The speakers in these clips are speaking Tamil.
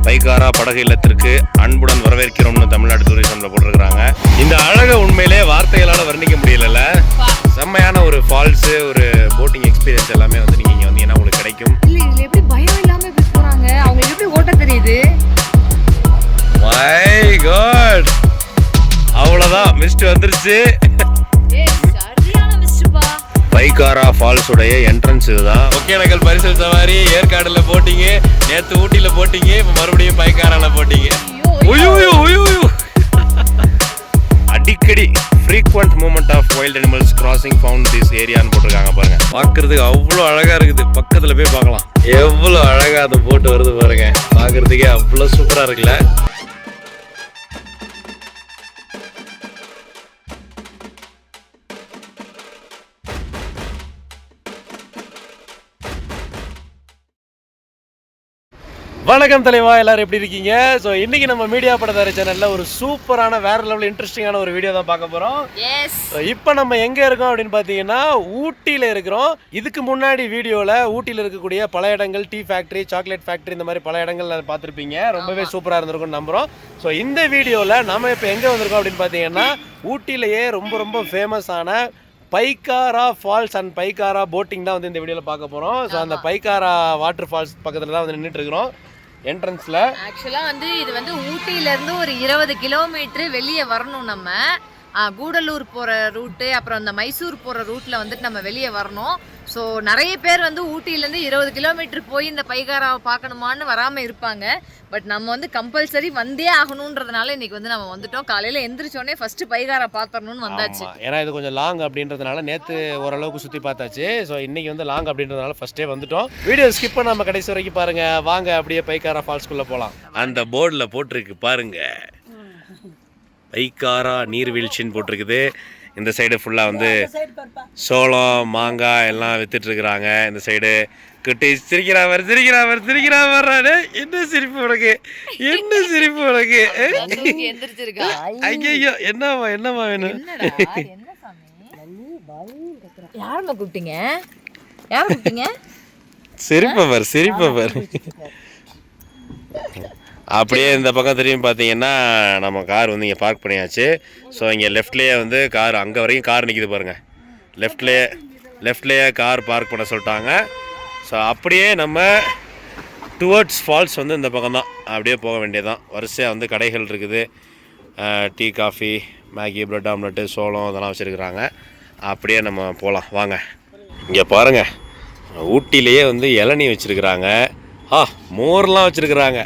பைக்காரா படகு இல்லத்திற்கு அன்புடன் வரவேற்கிறோம்னு தமிழ்நாடு டூரிசம்ல போட்டிருக்கிறாங்க. இந்த அழகை உண்மையிலே வார்த்தைகளால் வர்ணிக்க முடியல. செம்மையான ஒரு ஃபால்ஸ், ஒரு போட்டிங் எக்ஸ்பீரியன்ஸ் எல்லாமே வந்து நீங்க இங்க வந்தீங்கன்னா உங்களுக்கு கிடைக்கும். இதுல எப்படி பயம் இல்லாம எப்படி போறாங்க, அவங்களுக்கு எப்படி ஓட்ட தெரியுது? மை காட், அவ்வளவுதான் மிஸ்ட் வந்துருச்சு. பைக்காரா ஃபால்ஸ் உடைய என்ட்ரன்ஸ் இதுதான். ஒகேனக்கல் பரிசல் சவாரி, ஏற்காடுல போட்டிங்க, நேத்து ஊட்டில போட்டிங்க, இப்ப மறுபடியும் பைக்காரால போட்டிங்க. அடிக்கடி frequent movement of wild animals crossing found this ஏரியான்னு போட்டிருக்காங்க பாருங்க. பார்க்கறதுக்கு அவ்வளோ அழகா இருக்குது. பக்கத்துல போய் பார்க்கலாம் எவ்வளோ அழகா அந்த போட்டு வருது பாருங்க. பார்க்கறதுக்கே அவ்வளோ சூப்பரா இருக்குல்ல. வணக்கம் தலைவா, எல்லாரும் எப்படி இருக்கீங்க? ஸோ இன்னைக்கு நம்ம மீடியா படதாரி சேனல்ல ஒரு சூப்பரான வேற லெவல் இன்ட்ரெஸ்டிங்கான ஒரு வீடியோ தான் பார்க்க போறோம். இப்போ நம்ம எங்க இருக்கோம் அப்படின்னு பார்த்தீங்கன்னா ஊட்டியில இருக்கிறோம். இதுக்கு முன்னாடி வீடியோவில் ஊட்டியில் இருக்கக்கூடிய பல இடங்கள், டீ ஃபேக்டரி, சாக்லேட் ஃபேக்டரி, இந்த மாதிரி பல இடங்கள் பார்த்துருப்பீங்க. ரொம்பவே சூப்பராக இருந்திருக்கும்னு நம்புறோம். ஸோ இந்த வீடியோவில் நம்ம இப்போ எங்கே வந்திருக்கோம் அப்படின்னு பார்த்தீங்கன்னா ஊட்டியிலேயே ரொம்ப ஃபேமஸான Pykara falls and Pykara boating தான் வந்து இந்த வீடியோவில் பார்க்க போகிறோம். ஸோ அந்த பைக்காரா வாட்டர் ஃபால்ஸ் பக்கத்தில் தான் வந்து நின்றுட்டு இருக்கிறோம். என்ட்ரன்ஸ்ல ஆக்சுவலா வந்து இது வந்து ஊட்டியில இருந்து ஒரு 20 கிலோமீட்டர் வெளியே வரணும். நம்ம கூடலூர் போற ரூட்டு, அப்புறம் இந்த மைசூர் போற ரூட்ல வந்துட்டு நம்ம வெளியே வரணும். ஸோ நிறைய பேர் வந்து ஊட்டியிலேருந்து 20 கிலோமீட்டர் போய் இந்த பைக்காராவை பார்க்கணுமான்னு வராமல் இருப்பாங்க. பட் நம்ம வந்து கம்பல்சரி வந்தே ஆகணுன்றதுனால இன்னைக்கு வந்து நம்ம வந்துட்டோம். காலையில் எந்திரிச்சோடனே ஃபர்ஸ்ட் பைக்காரா பார்த்துடணும்னு வந்தாச்சு. ஏன்னா இது கொஞ்சம் லாங் அப்படின்றதுனால நேற்று ஓரளவுக்கு சுற்றி பார்த்தாச்சு. ஸோ இன்னைக்கு வந்து லாங் அப்படின்றதுனால ஃபர்ஸ்டே வந்துட்டோம். வீடியோ ஸ்கிப் பண்ணாம கடைசி வரைக்கும் பாருங்க. வாங்க அப்படியே பைக்காரா ஃபால்ஸ்குள்ளே போகலாம். அந்த போர்டில் போட்டிருக்கு பாருங்க, பைக்காரா நீர்வீழ்ச்சின்னு போட்டிருக்குது. இந்த சைடு ஃபுல்லாக வந்து சோளம், மாங்காய் எல்லாம் வித்துட்டு இருக்கிறாங்க. இந்த சைடு குட்டி சிரிக்கிறாவர் என்ன சிரிப்பு உனக்கு, என்ன சிரிப்பு உனக்கு? ஐயோ என்னம்மா வேணும்? யாரம்மா கூப்பிட்டீங்க? யார் கூப்பிட்டீங்க? சிரிப்பவர் அப்படியே இந்த பக்கம் திரும்பி பார்த்தீங்கன்னா நம்ம கார் வந்து இங்கே பார்க் பண்ணியாச்சு. ஸோ இங்கே லெஃப்ட்லேயே வந்து கார், அங்கே வரைக்கும் கார் நிற்கிது பாருங்கள். லெஃப்ட்லேயே கார் பார்க் பண்ண சொல்லிட்டாங்க. ஸோ அப்படியே நம்ம டுவர்ட்ஸ் ஃபால்ஸ் வந்து இந்த பக்கம் தான் அப்படியே போக வேண்டியதுதான். வரிசையாக வந்து கடைகள் இருக்குது. Tea, coffee, Maggi, bread omelette, சோளம் இதெல்லாம் வச்சுருக்குறாங்க. அப்படியே நம்ம போகலாம் வாங்க. இங்கே பாருங்கள், ஊட்டிலேயே வந்து இளநீ வச்சுருக்குறாங்க. மோர்லாம் வச்சுருக்குறாங்க.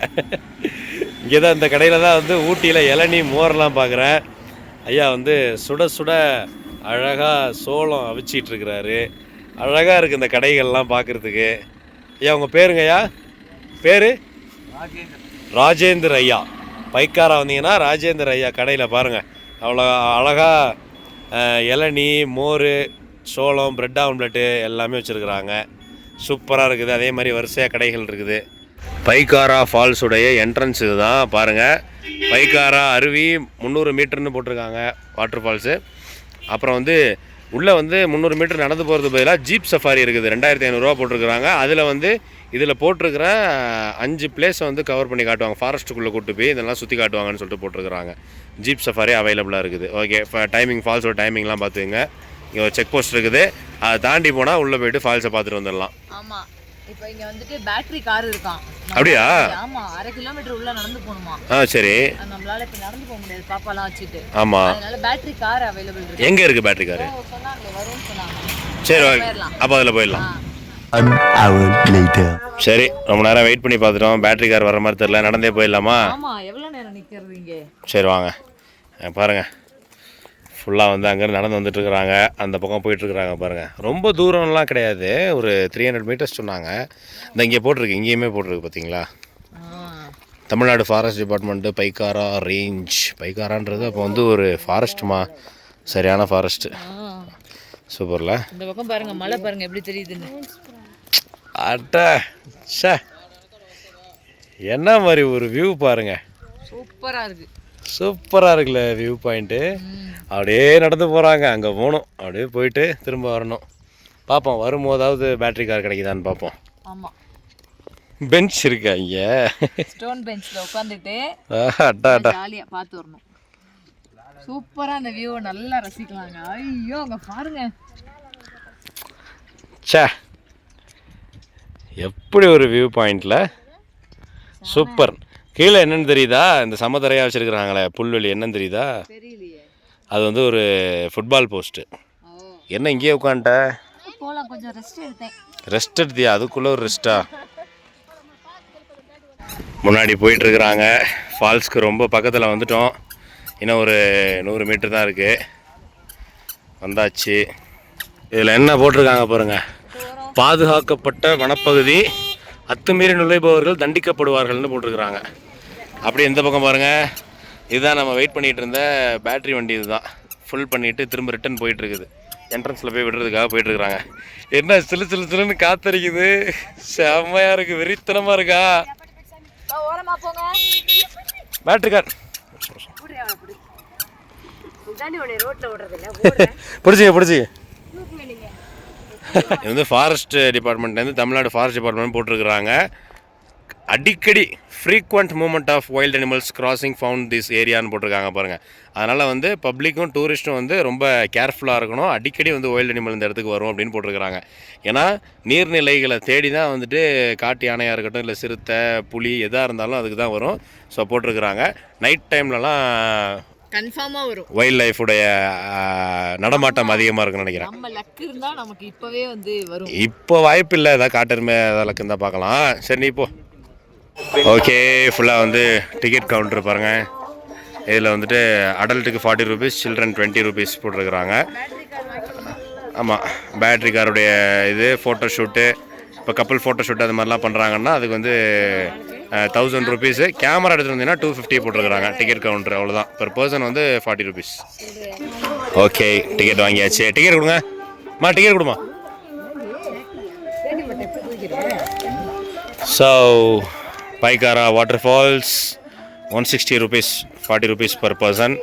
இங்கே தான் இந்த கடையில் தான் வந்து ஊட்டியில் இளநீ மோர்லாம் பார்க்குறேன். ஐயா வந்து சுட சுட அழகாக சோளம் அவிச்சிட்டு இருக்கிறாரு. அழகாக இருக்குது இந்த கடைகள்லாம் பார்க்குறதுக்கு. ஐயா உங்கள் பேருங்க? ஐயா பேர் ராஜேந்திர ஐயா. பைக்காரா வந்தீங்கன்னா ராஜேந்திர ஐயா கடையில் பாருங்கள். அவ்வளோ அழகாக இளநீ, மோர், சோளம், ப்ரெட் ஆம்லெட்டு எல்லாமே வச்சுருக்குறாங்க. சூப்பராக இருக்குது. அதே மாதிரி வரிசையாக கடைகள் இருக்குது. பைக்காரா ஃபால்ஸ் உடைய என்ட்ரன்ஸ் இது தான் பாருங்கள். பைக்காரா அருவி 300 மீட்டர்னு போட்டிருக்காங்க வாட்டர் ஃபால்ஸு. அப்புறம் வந்து உள்ளே வந்து 300 மீட்டர் நடந்து போகிறது பதிலாக ஜீப் சஃபாரி இருக்குது. 2500 போட்டிருக்கிறாங்க. அதில் வந்து இதில் போட்டிருக்கிற 5 பிளேஸை வந்து கவர் பண்ணி காட்டுவாங்க. ஃபாரஸ்ட்டுக்குள்ளே கூட்டு போய் இதெல்லாம் சுற்றி காட்டுவாங்கன்னு சொல்லிட்டு போட்டிருக்கிறாங்க. ஜீப் சஃபாரி அவைலபிளாக இருக்குது. ஓகே, இப்போ டைமிங், ஃபால்ஸோட டைமிங்லாம் பார்த்துங்க. இங்கே ஒரு செக் போஸ்ட் இருக்குது. அதை தாண்டி போனால் உள்ளே போயிட்டு ஃபால்ஸை பார்த்துட்டு வந்துடலாம். ஆமாம், இப்போ இங்கே வந்துட்டு பேட்டரி கார் இருக்கான். அப்படியா? ஆமாம், 1/2 கிலோமீட்டர் உள்ள நடந்து போகணுமா? சரி. நம்மளால இப்போ நடந்து போக முடியாது பாப்பாலாம் வச்சுட்டு. ஆமாம், அதனால பேட்டரி கார் அவைலபிள் இருக்கு. எங்கே இருக்குது பேட்டரி கார்? சொன்னாங்க வரும்னு சொன்னாங்க. சரி, அப்போ அதில் போயிடலாம். சரி, ரொம்ப நேரம் வெயிட் பண்ணி பார்த்துட்டோம். பேட்டரி கார் வர மாதிரி தெரியல. நடந்தே போயிடலாமா? ஆமாம், எவ்வளோ நேரம் நிற்கிறது இங்கே? சரி வாங்க. பாருங்கள், ஃபுல்லாக வந்து அங்கேருந்து நடந்து வந்துட்டுருக்குறாங்க. அந்த பக்கம் போயிட்டுருக்குறாங்க பாருங்கள். ரொம்ப தூரம்லாம் கிடையாது, ஒரு 300 மீட்டர்ஸ் சொன்னாங்க. இந்த இங்கே போட்டிருக்கு, இங்கேயுமே போட்டிருக்கு பார்த்தீங்களா? Tamil Nadu forest department Pykara range. பைக்காரான்றது அப்போ வந்து ஒரு ஃபாரஸ்ட்டுமா, சரியான ஃபாரஸ்ட்டு. சூப்பர்ல. இந்த பக்கம் பாருங்கள், மலை பாருங்கள் எப்படி தெரியுதுன்னு. சே, என்ன மாதிரி ஒரு வியூ பாருங்கள். சூப்பராக இருக்குது. சூப்பராக இருக்குல்ல வியூ பாயிண்ட்டு. அப்படியே நடந்து போகிறாங்க. அங்கே போகணும், அப்படியே போயிட்டு திரும்ப வரணும். பார்ப்போம், வரும்போதாவது பேட்ரி கார் கிடைக்குதான்னு பார்ப்போம். ஆமாம், பெஞ்ச் இருக்கா இங்கே? ஸ்டோன் பெஞ்சில் உட்காந்துட்டு அட்டா அட்டா ஜாலியாக பார்த்து வரணும். சூப்பராக அந்த வியூவை நல்லா ரசிக்கலாங்க. ஐயோ அங்கே பாருங்க. சே, எப்படி ஒரு வியூ பாயிண்டில் சூப்பர். கீழே என்னன்னு தெரியுதா? இந்த சமதரையாக வச்சுருக்குறாங்களே புல்வெளி, என்னன்னு தெரியுதா? தெரியலையே. அது வந்து ஒரு ஃபுட்பால் போஸ்ட்டு. என்ன இங்கேயே உட்காந்துட்ட? போகலாம், கொஞ்சம் ரெஸ்ட் எடுத்தேன். ரெஸ்ட் எடுத்தியா? அதுக்குள்ளே ஒரு ரெஸ்ட்டா? முன்னாடி போயிட்டுருக்குறாங்க. ஃபால்ஸ்க்கு ரொம்ப பக்கத்தில் வந்துட்டோம். இன்னும் ஒரு 100 மீட்டர் தான் இருக்குது. வந்தாச்சு. இதில் என்ன போட்டிருக்காங்க பாருங்கள், பாதுகாக்கப்பட்ட வனப்பகுதி, அத்துமீறி நுழைபவர்கள் தண்டிக்கப்படுவார்கள்னு போட்டிருக்கிறாங்க. அப்படி இந்த பக்கம் பாருங்கள், இதுதான் நம்ம வெயிட் பண்ணிகிட்டு இருந்த பேட்ரி வண்டி. இதுதான் ஃபுல் பண்ணிவிட்டு திரும்ப ரிட்டன் போயிட்டுருக்குது. என்ட்ரன்ஸில் போய் விடுறதுக்காக போயிட்டுருக்குறாங்க. என்ன சிலு சிலு சிலுன்னு காத்தடிக்குது, செம்மையாக இருக்குது, வெறித்தனமாக இருக்கா? பேட்ரி கார் பிடிச்சி இது வந்து ஃபாரஸ்ட் டிபார்ட்மெண்ட்லேருந்து தமிழ்நாடு ஃபாரஸ்ட் டிபார்ட்மெண்ட் போட்டிருக்கிறாங்க. அடிக்கடி frequent movement of wild animals crossing found this ஏரியான்னு போட்டிருக்காங்க பாருங்கள். அதனால் வந்து பப்ளிக்கும் டூரிஸ்ட்டும் வந்து ரொம்ப கேர்ஃபுல்லாக இருக்கணும். அடிக்கடி வந்து வைல்ட் அனிமல் இந்த இடத்துக்கு வரும் அப்படின்னு போட்டிருக்கிறாங்க. ஏன்னா நீர்நிலைகளை தேடி தான் வந்துட்டு காட்டு யானையாக இருக்கட்டும், இல்லை சிறுத்தை, புலி எதாக இருந்தாலும் அதுக்கு தான் வரும். ஸோ போட்டிருக்கிறாங்க. நைட் டைம்லலாம் கன்ஃபார்மாக வரும். வைல்ட் லைஃபுடைய நடமாட்டம் அதிகமாக இருக்குன்னு நினைக்கிறேன். நம்ம லக்கு இருந்தால் நமக்கு இப்போவே வந்து வரும். இப்போ வாய்ப்பு இல்லை, ஏதாவது காட்டெருமை லக்கு இருந்தால் பார்க்கலாம். சரி, நீ இப்போ ஓகே. ஃபுல்லாக வந்து டிக்கெட் கவுண்டர் பாருங்கள். இதில் வந்துட்டு அடல்ட்டுக்கு 40 ரூபீஸ், சில்ட்ரன் 20 ரூபீஸ் போட்டிருக்கிறாங்க. ஆமாம், பேட்ரி காருடைய இது ஃபோட்டோ ஷூட்டு, இப்போ கப்பல் ஃபோட்டோ ஷூட் அது மாதிரிலாம் பண்ணுறாங்கன்னா அதுக்கு வந்து 1000 ரூபீஸு. கேமரா எடுத்துகிட்டு வந்தீங்கன்னா 250 போட்டிருக்கிறாங்க டிக்கெட் கவுண்டர். அவ்வளோதான். பெர் பர்சன் வந்து 40 ரூபீஸ். ஓகே, டிக்கெட் வாங்கியாச்சு. டிக்கெட் கொடுங்க டிக்கெட் கொடுமா. So Pykara water falls 160 rupees, 40 rupees per person.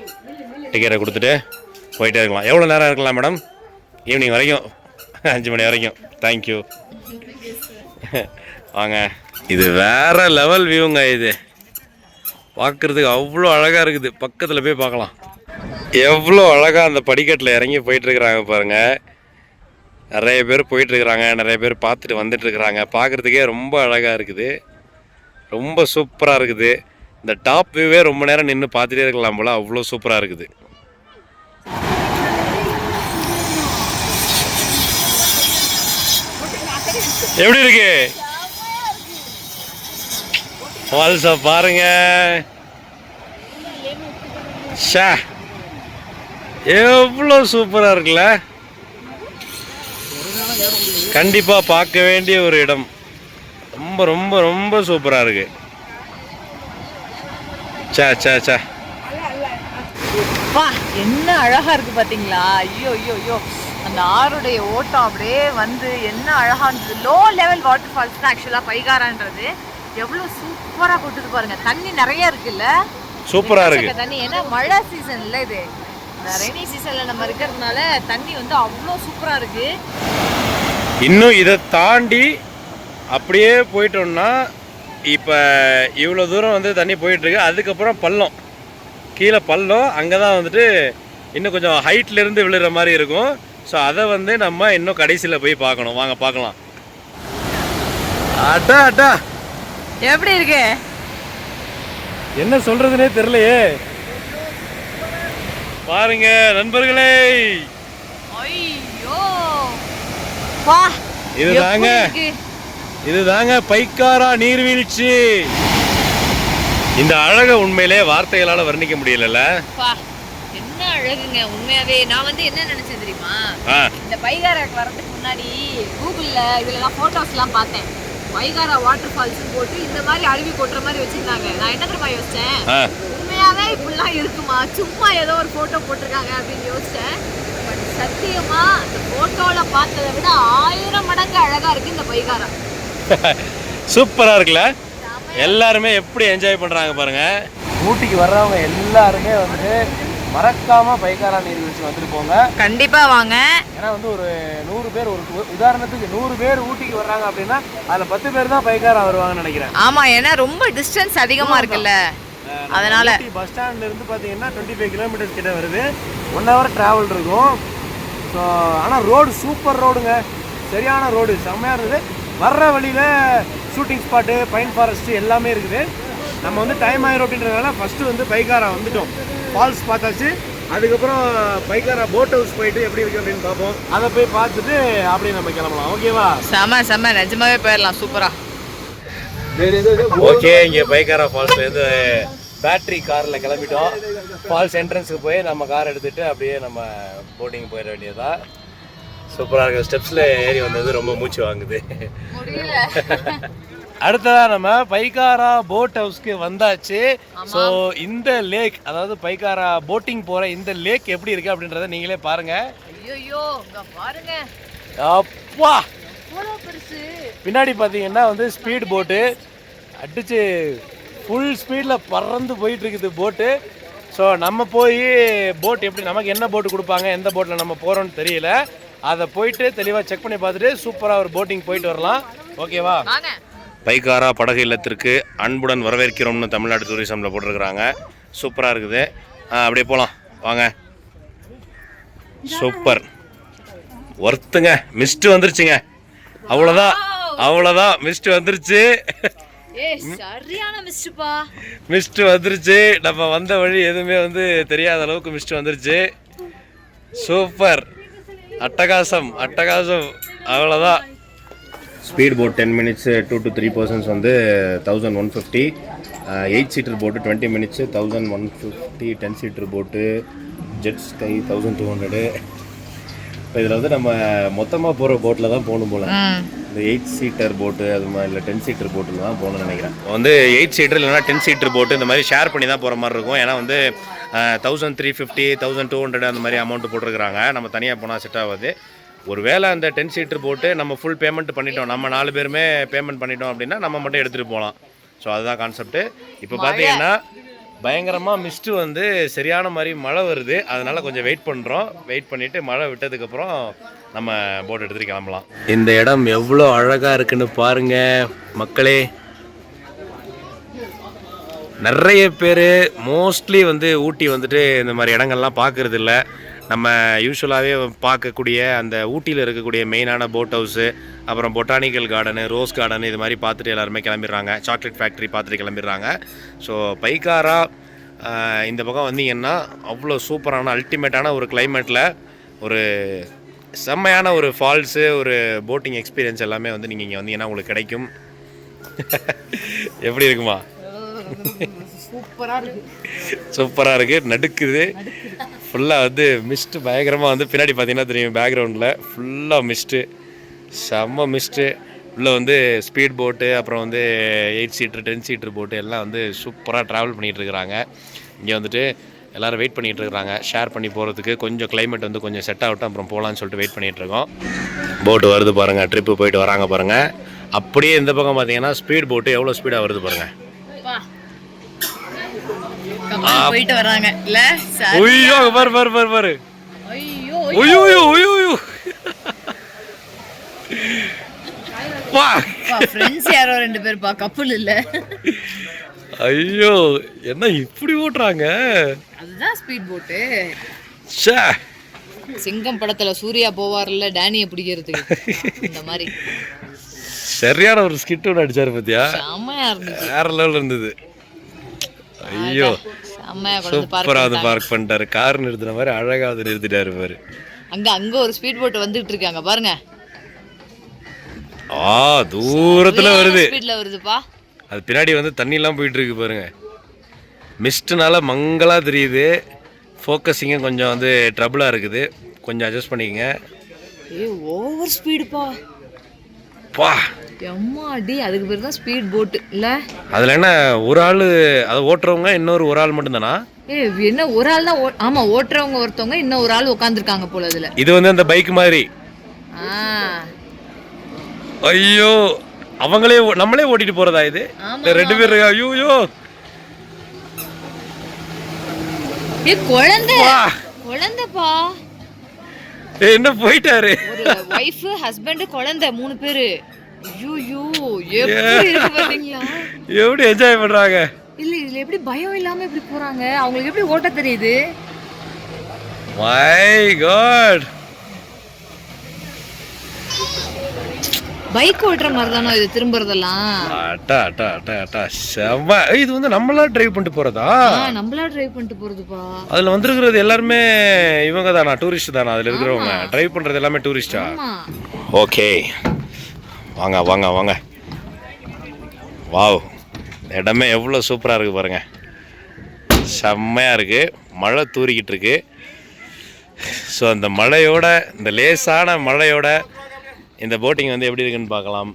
டிக்கெட்டை கொடுத்துட்டு போயிட்டே இருக்கலாம். எவ்வளோ நேரம் இருக்கலாம் மேடம்? ஈவினிங் வரைக்கும், 5 மணி வரைக்கும். தேங்க்யூ. வாங்க. இது வேறு லெவல் வியூங்க. இது பார்க்குறதுக்கு அவ்வளோ அழகாக இருக்குது. பக்கத்தில் போய் பார்க்கலாம். எவ்வளோ அழகாக அந்த படிக்கட்டில் இறங்கி போயிட்டுருக்குறாங்க பாருங்கள். நிறைய பேர் போயிட்டுருக்குறாங்க, நிறைய பேர் பார்த்துட்டு வந்துட்டுருக்குறாங்க. பார்க்குறதுக்கே ரொம்ப அழகாக இருக்குது, ரொம்ப சூப்பராக இருக்குது. இந்த டாப் வியூவே ரொம்ப நேரம் நின்று பார்த்துட்டே இருக்கலாம் போல், அவ்வளோ சூப்பராக இருக்குது. எப்படி இருக்கு ஃபால்ஸை பாருங்க. ஷா, எவ்வளோ சூப்பராக இருக்குல்ல. கண்டிப்பாக பார்க்க வேண்டிய ஒரு இடம். ரொம்ப ரொம்ப ரொம்ப சூப்பராக இருக்கு. சே சே சே, வா, என்ன அழகா இருக்கு பாத்தீங்களா? ஐயோ ஐயோ ஐயோ, அந்த ஆறுடைய ஓட்டம் அப்படியே வந்து என்ன அழகா இருந்தது. லோ லெவல் வாட்டர் ஃபால்ஸ் தான் ஆக்சுவலா பைகாரான்றது. எவ்வளவு சூப்பரா கொட்டுது பாருங்க. தண்ணி நிறைய இருக்குல்ல, சூப்பரா இருக்கு தண்ணி. ஏன்னா மழை சீசன் இல்ல இது, ரெய்னி சீசன்ல நம்ம இருக்கிறதுனால தண்ணி வந்து அவ்வளோ சூப்பரா இருக்கு. இன்னும் இதை தாண்டி அப்படியே போயிட்டோம்னா இப்போ இவ்வளோ தூரம் வந்து தண்ணி போயிட்டுருக்கு. அதுக்கப்புறம் பள்ளம், கீழே பள்ளம். அங்கே தான் வந்துட்டு இன்னும் கொஞ்சம் ஹைட்லேருந்து விழுற மாதிரி இருக்கும். ஸோ அதை வந்து நம்ம இன்னும் கடைசியில் போய் பார்க்கணும். வாங்க பார்க்கலாம். அட்டா அட்டா, எப்படி இருக்கு? என்ன சொல்கிறதுனே தெரியலையே. பாருங்க நண்பர்களே, ஐயோ வா, இதுதாங்க பைக்காரா நீர்வீழ்ச்சி. இந்த அழகை உண்மையிலே வார்த்தைகளால வர்ணிக்க முடியல. என்ன அழகுங்க உண்மையாவே. நான் வந்து என்ன நினைச்சேன் தெரியுமா, இந்த பைகாராக்கு வரதுக்கு முன்னாடி கூகுள்ல இதுலலாம் போட்டோஸ்லாம் பார்த்தேன். பைகாரா வாட்டர் ஃபால்ஸ் போட்டு இந்த மாதிரி அருவி கொட்டுற மாதிரி வச்சிருந்தாங்க. நான் என்ன தெரியுமா யோசிச்சேன், உண்மையாவே இப்படிலாம் இருக்குமா, சும்மா ஏதோ ஒரு போட்டோ போட்டிருக்காங்க அப்படின்னு யோசிச்சேன். பட் சத்தியமா அந்த போட்டோல பார்த்ததை விட 1000 மடங்கு அழகா இருக்கு இந்த பைகாரா. சூப்பரா இருக்குல்ல. எல்லாருமே எப்படி என்ஜாய் பண்றாங்க பாருங்க. ஊட்டிக்கு வர்றவங்க எல்லாருமே வந்து மறக்காமல் பைக்காரா நீர்வீழ்ச்சி வந்துட்டு போங்க. கண்டிப்பாக வாங்க. ஏன்னா வந்து ஒரு 100 பேர், ஒரு உதாரணத்துக்கு 100 பேர் ஊட்டிக்கு வர்றாங்க அப்படின்னா அதில் 10 பேர் தான் பைக்காரா வருவாங்கன்னு நினைக்கிறேன். ஆமாம், ஏன்னா ரொம்ப டிஸ்டன்ஸ் அதிகமாக இருக்குல்ல, அதனால. பஸ் ஸ்டாண்ட்ல இருந்து பார்த்தீங்கன்னா 25 கிலோமீட்டர்ஸ் கிட்ட வருது. 1 hour டிராவல் இருக்கும். ஸோ ஆனால் ரோடு சூப்பர் ரோடுங்க, சரியான ரோடு, செம்மையாக இருக்குது. வர்ற வழியில் ஷூட்டிங் ஸ்பாட்டு, பைன் ஃபாரஸ்ட்டு எல்லாமே இருக்குது. நம்ம வந்து டைம் ஆயிரும் அப்படின்றதுனால ஃபஸ்ட்டு வந்து பைக்காரா வந்துட்டோம். ஃபால்ஸ் பார்த்தாச்சு. அதுக்கப்புறம் பைக்காரா போட் ஹவுஸ் போயிட்டு எப்படி இருக்குது அப்படின்னு பார்ப்போம். அதை போய் பார்த்துட்டு அப்படியே நம்ம கிளம்பலாம். ஓகேவா? செம்ம நிஜமாவே போயிடலாம். சூப்பரா. ஓகே, இங்கே பைக்காரா ஃபால்ஸ்லேருந்து பேட்ரி காரில் கிளம்பிட்டோம். ஃபால்ஸ் என்ட்ரன்ஸுக்கு போய் நம்ம கார் எடுத்துகிட்டு அப்படியே நம்ம போட்டிங் போயிட வேண்டியதா. சூப்பராக இருக்குது. ஸ்டெப்ஸில் ஏறி வந்தது ரொம்ப மூச்சு வாங்குது. அடுத்ததாக நம்ம பைக்காரா போட் ஹவுஸ்க்கு வந்தாச்சு. ஸோ இந்த லேக், அதாவது பைக்காரா போட்டிங் போகிற இந்த லேக் எப்படி இருக்குது அப்படின்றத நீங்களே பாருங்கள். ஐயோ பாருங்க, அப்பா பின்னாடி பார்த்தீங்கன்னா வந்து ஸ்பீட் போட்டு அடிச்சு ஃபுல் ஸ்பீடில் பறந்து போயிட்டு இருக்குது போட்டு. ஸோ நம்ம போய் போட் எப்படி, நமக்கு என்ன போட்டு கொடுப்பாங்க, எந்த போட்டில் நம்ம போகிறோன்னு தெரியல. அதை போயிட்டு தெளிவாக செக் பண்ணி பார்த்துட்டு சூப்பராக ஒரு போட்டிங் போயிட்டு வரலாம். ஓகேவா? பைக்காரா படகு இல்லத்திற்கு அன்புடன் வரவேற்கிறோம்னு தமிழ்நாடு டூரிசமில் போட்டிருக்கிறாங்க. சூப்பராக இருக்குது. அப்படியே போகலாம் வாங்க. சூப்பர், ஒர்த்துங்க. மிஸ்ட்டு வந்துருச்சுங்க. அவ்வளோதான் மிஸ்ட் வந்துருச்சு. மிஸ்ட் வந்துருச்சு. நம்ம வந்த வழி எதுவுமே வந்து தெரியாத அளவுக்கு மிஸ்ட் வந்துருச்சு. சூப்பர், அட்டகாசம். அவ்வளோதான். Speed boat 10 minutes 2 to 3 persons வந்து 1150. 8 seater போட்டு 20 minutes 1150. 10 seater போட்டு ஜெட் ஸ்கை 1200. இப்போ இதில் வந்து நம்ம மொத்தமாக போகிற போட்டில் தான் போகணும் போல். இந்த 8 seater போட்டு அது மாதிரி இல்லை 10 seater போட்டில் தான் போகணும்னு நினைக்கிறேன். வந்து 8 seater இல்லைனா 10 seater போட்டு இந்த மாதிரி ஷேர் பண்ணி தான் போகிற மாதிரி இருக்கும். ஏன்னா வந்து 1350 1200 அந்த மாதிரி அமௌண்ட் போட்டிருக்கிறாங்க. நம்ம தனியாக போனால் செட் ஆகாது. ஒரு வேளை அந்த 10 seater போட்டு நம்ம ஃபுல் பேமெண்ட் பண்ணிட்டோம், நம்ம 4 பேருமே பேமெண்ட் பண்ணிட்டோம் அப்படின்னா நம்ம மட்டும் எடுத்துகிட்டு போகலாம். ஸோ அதுதான் கான்செப்ட்டு. இப்போ பார்த்தீங்கன்னா பயங்கரமாக மிஸ்ட்டு வந்து சரியான மாதிரி மழை வருது. அதனால் கொஞ்சம் வெயிட் பண்ணுறோம். வெயிட் பண்ணிவிட்டு மழை விட்டதுக்கப்புறம் நம்ம போட் எடுத்துகிட்டு கிளம்பலாம். இந்த இடம் எவ்வளோ அழகாக இருக்குன்னு பாருங்கள் மக்களே. நிறைய பேர் மோஸ்ட்லி வந்து ஊட்டி வந்துட்டு இந்த மாதிரி இடங்கள்லாம் பார்க்குறது இல்லை. நம்ம யூஸ்வலாகவே பார்க்கக்கூடிய அந்த ஊட்டியில் இருக்கக்கூடிய மெயினான போட் ஹவுஸு, அப்புறம் பொட்டானிக்கல் கார்டனு, ரோஸ் கார்டன், இது மாதிரி பார்த்துட்டு எல்லாருமே கிளம்பிடுறாங்க. சாக்லேட் ஃபேக்ட்ரி பார்த்துட்டு கிளம்பிடுறாங்க. ஸோ பைக்காரா இந்த பக்கம் வந்தீங்கன்னா அவ்வளோ சூப்பரான அல்டிமேட்டான ஒரு கிளைமேட்டில் ஒரு செம்மையான ஒரு ஃபால்ஸு, ஒரு போட்டிங் எக்ஸ்பீரியன்ஸ் எல்லாமே வந்து நீங்கள் இங்கே வந்தீங்கன்னா உங்களுக்கு கிடைக்கும். எப்படி இருக்குமா? சூப்பராக இருக்குது. நடுக்குது ஃபுல்லாக வந்து மிஸ்ட்டு பயங்கரமாக வந்து பின்னாடி பார்த்தீங்கன்னா தெரியும், பேக்ரவுண்டில் ஃபுல்லாக மிஸ்ட்டு, செம்ம மிஸ்ட்டு. உள்ளே வந்து ஸ்பீட் போட்டு, அப்புறம் வந்து 8 seater 10 seater போட்டு எல்லாம் வந்து சூப்பராக ட்ராவல் பண்ணிகிட்ருக்குறாங்க. இங்கே வந்துட்டு எல்லோரும் வெயிட் பண்ணிகிட்ருக்குறாங்க ஷேர் பண்ணி போகிறதுக்கு. கொஞ்சம் கிளைமேட் வந்து கொஞ்சம் செட் ஆகட்டும், அப்புறம் போகலான்னு சொல்லிட்டு வெயிட் பண்ணிகிட்ருக்கோம். போட்டு வருது பாருங்கள், ட்ரிப்பு போயிட்டு வராங்க பாருங்கள். அப்படியே இந்த பக்கம் பார்த்தீங்கன்னா ஸ்பீட் போட்டு எவ்வளோ ஸ்பீடாக வருது பாருங்கள். போயிட்டு வராங்க இல்ல? ஐயோ பாரு. ஐயோ பா, ஃப்ரெண்ட்ஸ் யாரோ 2 பேர் பா, கப்புள் இல்ல. ஐயோ என்ன இப்படி ஓட்டுறாங்க? அதுதான் ஸ்பீட் போட்டு. ச்சே, சிங்கம் படத்துல சூர்யா போவார்ல டேனியை பிடிக்கிறதுக்கு, இந்த மாதிரி சரியான ஒரு ஸ்கிட் ஒன்று அடிச்சாரு பாத்தியா? செம்மையா இருந்துச்சு, வேற லெவல்ல இருந்தது. ஐயோ சூப்பரா வந்து பார்க் பண்ணிட்டாரு. கார் நிறுத்தின மாதிரி அழகா வந்து நிறுத்திட்டாரு பாரு. அங்க ஒரு ஸ்பீட் போட் வந்துட்டு இருக்காங்க பாருங்க. தூரத்துல வருது, ஸ்பீட்ல வருதுப்பா. அது பின்னாடி வந்து தண்ணி எல்லாம் போயிட்டு இருக்கு பாருங்க. மிஸ்ட்னால மங்களா தெரியுது. ஃபோக்கஸிங்க கொஞ்சம் வந்து ட்ரபிளா இருக்குது, கொஞ்சம் அட்ஜஸ்ட் பண்ணிக்கங்க. ஓவர் ஸ்பீடுப்பா. பா எம்மாடி, அதுக்கு பேர் தான் ஸ்பீட் போட் இல்ல? அதுல என்ன ஒரு ஆளு அதை ஓட்டுறவங்க, இன்னொரு ஒரு ஆள் மட்டும் தானா? என்ன ஒரு ஆள் தான்? ஆமா, ஓட்டுறவங்க ஒருத்தவங்க, இன்னும் ஒரு ஆள் உட்காந்துருக்காங்க போல. இதுல இது வந்து அந்த பைக் மாதிரி. ஐயோ, அவங்களே நம்மளே ஓட்டிட்டு போறதா இது? 2 பேர். ஐயோ ஏ குழந்தை வா. குழந்தைப்பா. என்ன போயிட்டாரு? ஒரு வைஃப் ஹஸ்பண்ட் குழந்தை 3 பேரு. ஐயோ எப்படி இருக்கு பாத்தீங்களா? எப்படி என்ஜாய் பண்றாங்க? இல்ல இதுல எப்படி பயம் இல்லாம இப்படி போறாங்க? அவங்களுக்கு எப்படி ஓட்ட தெரியுது? My God. பைக் ஓட்டுற மாதிரி தானோ இது திரும்புறதெல்லாம்? அட்டா அட்டா அட்டா அட்டா செம்ம. இது வந்து நம்மளா டிரைவ் பண்ணிட்டு போறதா? நம்மளா டிரைவ் பண்ணிட்டு போறதுப்பா. அதுல வந்திருக்கிறது எல்லாருமே இவங்க தானா? டூரிஸ்ட் தானா அதுல இருக்கிறவங்க? டிரைவ் பண்றது எல்லாமே டூரிஸ்டா? ஓகே வாங்க வாங்க வாங்க. வாவ், இடமே எவ்வளோ சூப்பராக இருக்குது பாருங்க. செம்மையாக இருக்குது. மழை தூரிக்கிட்டு இருக்கு. ஸோ அந்த மழையோட, இந்த லேசான மழையோட இந்த போட்டிங் வந்து எப்படி இருக்குன்னு பார்க்கலாம்.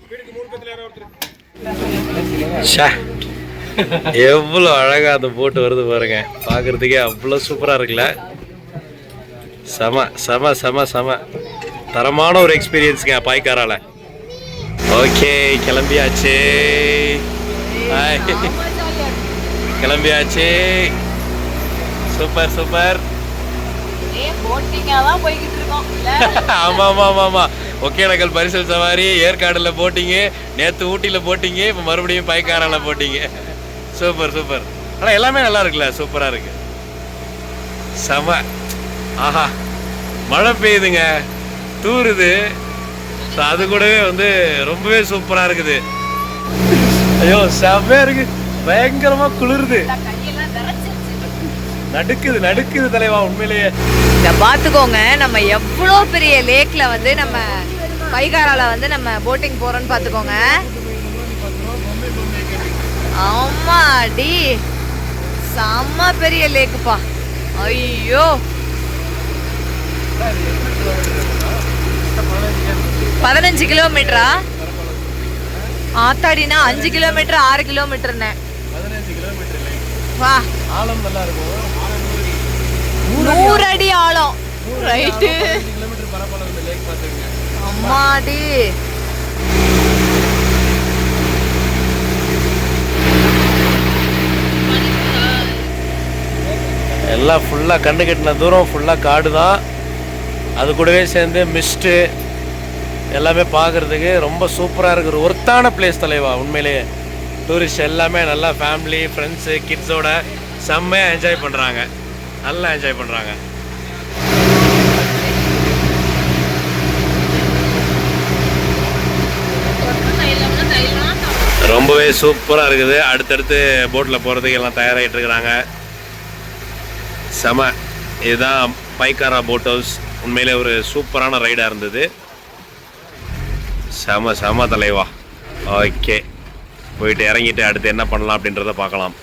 ஷா, எவ்வளோ அழகாக அந்த போட்டு வருது பாருங்க. பார்க்குறதுக்கே அவ்வளோ சூப்பராக இருக்குல்ல. செம செம செம செம தரமான ஒரு எக்ஸ்பீரியன்ஸுங்க பாய்க்காரால. ஓகே கிளம்பியாச்சு. கிளம்பியாச்சு. Super super. ஆமா ஆமா ஆமா ஆமா. ஒகேனக்கல் பரிசல் சவாரி, ஏற்காடுல போட்டிங்கு, நேற்று ஊட்டியில் போட்டிங்கு, இப்போ மறுபடியும் பைக்காரால போட்டிங்க. Super super. ஆனால் எல்லாமே நல்லா இருக்குல்ல, சூப்பராக இருக்கு. செம. ஆஹா, மழை பெய்யுதுங்க, தூருது. அது கூடவே வந்து ரொம்பவே சூப்பராக இருக்குது. ஐயோ செம்மையா இருக்கு. பயங்கரமா குளிருது, நடுக்குது நடுக்குது தலைவா உண்மையிலேயே. இத பாத்துக்கோங்க, நம்ம எவ்வளோ பெரிய லேக்ல வந்து நம்ம பைகாரால வந்து நம்ம போட்டிங் போறோம்னு பாத்துக்கோங்க. ஆமாடி, செம்ம பெரிய லேக்குப்பா. ஐயோ 15 கிலோமீட்டரா? ஆத்தாடினா 5 கிலோமீட்டர் 6 கிலோமீட்டர்னே. 15 கிலோமீட்டர். வா, ஆழம் நல்லா இருக்கும். 100 அடி ஆழம். ரைட்டு. கிலோமீட்டர் பரப்பளவு இந்த லேக் பாத்துங்க. அம்மாடி, எல்லாம் ஃபுல்லாக கண்டு கட்டின தூரம் ஃபுல்லாக காடு தான். அது கூடவே சேர்ந்து மிஸ்ட்டு எல்லாமே பார்க்குறதுக்கு ரொம்ப சூப்பராக இருக்குது. ஒரு ஒர்த்தான பிளேஸ் தலைவா உண்மையிலேயே. டூரிஸ்ட் எல்லாமே நல்லா ஃபேமிலி ஃப்ரெண்ட்ஸு கிட்ஸோட செம்மையாக என்ஜாய் பண்ணுறாங்க, நல்லா என்ஜாய் பண்ணுறாங்க. ரொம்பவே சூப்பராக இருக்குது. அடுத்தடுத்து போட்டில் போகிறதுக்கு எல்லாம் தயாராகிட்டு இருக்கிறாங்க. செம. இதுதான் பைக்காரா போட் ஹவுஸ். உண்மையிலே ஒரு சூப்பரான ரைடாக இருந்தது. செம செம தலைவா. ஓகே, போயிட்டு இறங்கிட்டு அடுத்து என்ன பண்ணலாம் அப்படின்றத பார்க்கலாம்.